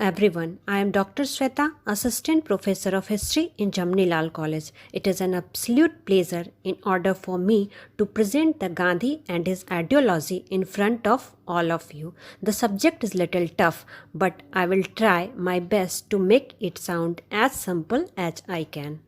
everyone, I am Dr. Sweta, Assistant Professor of History in Jamnilal College. It is an absolute pleasure in order for me to present the Gandhi and his ideology in front of all of you. The subject is little tough, but I will try my best to make it sound as simple as I can.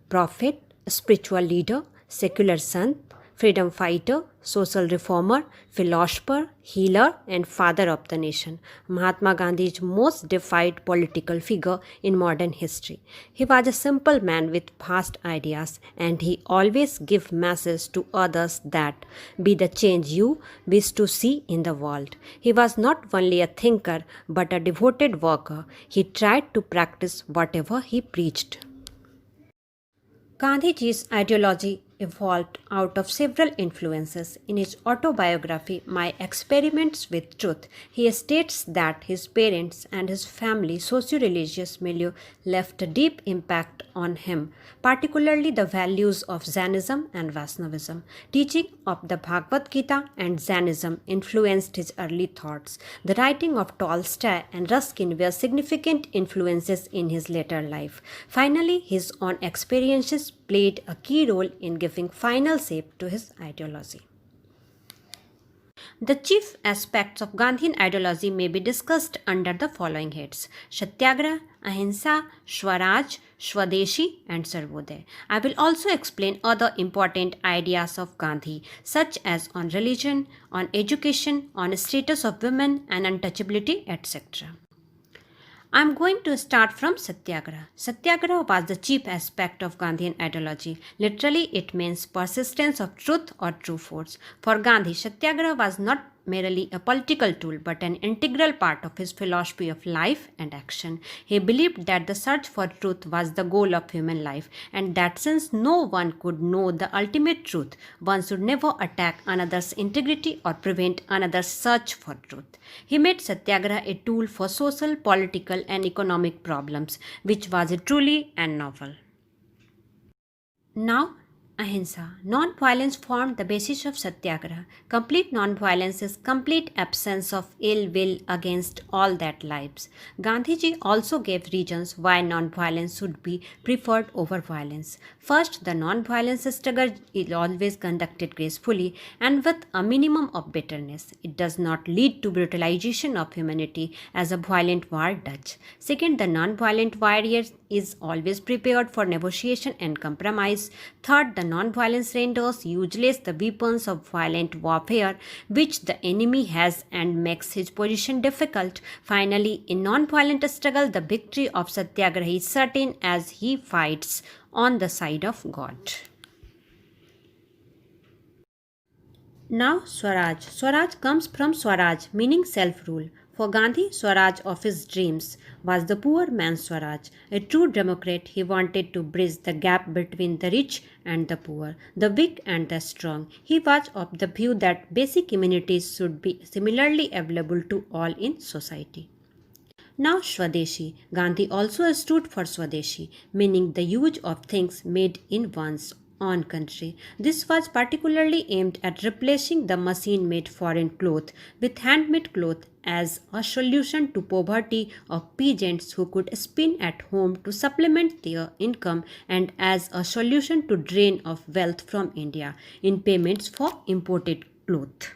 Prophet, spiritual leader, secular sant, freedom fighter, social reformer, philosopher, healer, and father of the nation. Mahatma Gandhi is most defied political figure in modern history. He was a simple man with vast ideas, and he always gave messages to others that be the change you wish to see in the world. He was not only a thinker but a devoted worker. He tried to practice whatever he preached. Gandhiji's ideology evolved out of several influences. In his autobiography, My Experiments with Truth, he states that his parents and his family socio-religious milieu left a deep impact on him, particularly the values of Jainism and Vaishnavism. Teaching of the Bhagavad Gita and Jainism influenced his early thoughts. The writing of Tolstoy and Ruskin were significant influences in his later life. Finally, his own experiences played a key role in giving final shape to his ideology. The chief aspects of Gandhian ideology may be discussed under the following heads: Satyagraha, Ahimsa, Swaraj, Swadeshi, and Sarvodaya. I will also explain other important ideas of Gandhi, such as on religion, on education, on status of women and untouchability, etc. I am going to start from Satyagraha. Satyagraha was the chief aspect of Gandhian ideology. Literally, it means persistence of truth or true force. For Gandhi, Satyagraha was not merely a political tool but an integral part of his philosophy of life and action. He believed that the search for truth was the goal of human life, and that since no one could know the ultimate truth, one should never attack another's integrity or prevent another's search for truth. He made Satyagraha a tool for social, political, and economic problems, which was truly and novel. Now, Ahimsa. Non-violence formed the basis of Satyagraha. Complete non-violence is complete absence of ill will against all that lives. Gandhiji also gave reasons why non-violence should be preferred over violence. First, the non-violence struggle is always conducted gracefully and with a minimum of bitterness. It does not lead to brutalization of humanity as a violent war does. Second, the non-violent warrior is always prepared for negotiation and compromise. Third, the non-violence renders useless the weapons of violent warfare which the enemy has and makes his position difficult. Finally, in non-violent struggle, the victory of Satyagraha is certain as he fights on the side of God. Now, Swaraj. Swaraj comes from Swaraj, meaning self-rule. For Gandhi, Swaraj of his dreams was the poor man's Swaraj. A true democrat, he wanted to bridge the gap between the rich and the poor, the weak and the strong. He was of the view that basic amenities should be similarly available to all in society. Now, Swadeshi. Gandhi also stood for Swadeshi, meaning the use of things made in one's own country. This was particularly aimed at replacing the machine-made foreign cloth with handmade cloth as a solution to poverty of peasants who could spin at home to supplement their income and as a solution to drain of wealth from India in payments for imported cloth.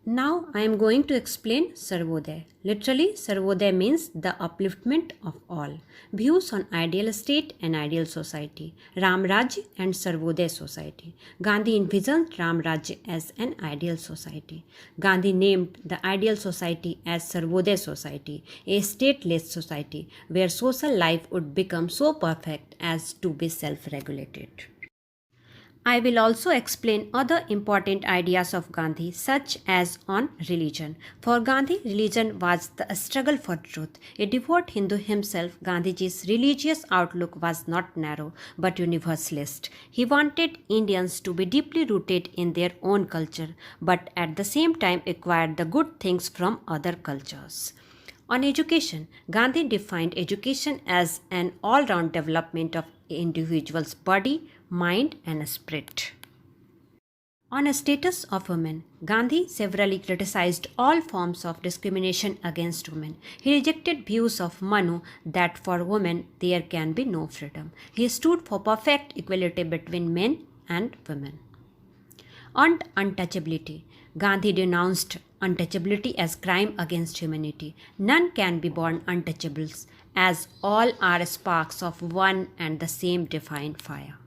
Now I am going to explain Sarvodaya. Literally, Sarvodaya means the upliftment of all. Views on ideal state and ideal society. Ram Rajya and Sarvodaya society. Gandhi envisioned Ram Rajya as an ideal society. Gandhi named the ideal society as Sarvodaya society, a stateless society where social life would become so perfect as to be self-regulated. I will also explain other important ideas of Gandhi, such as on religion. For Gandhi, religion was the struggle for truth. A devout Hindu himself, Gandhiji's religious outlook was not narrow but universalist. He wanted Indians to be deeply rooted in their own culture, but at the same time acquire the good things from other cultures. On education, Gandhi defined education as an all-round development of individual's body, mind, and spirit. On status of women, Gandhi severely criticized all forms of discrimination against women. He rejected views of Manu that for women there can be no freedom. He stood for perfect equality between men and women. On untouchability, Gandhi denounced untouchability as crime against humanity. None can be born untouchables, as all are sparks of one and the same divine fire.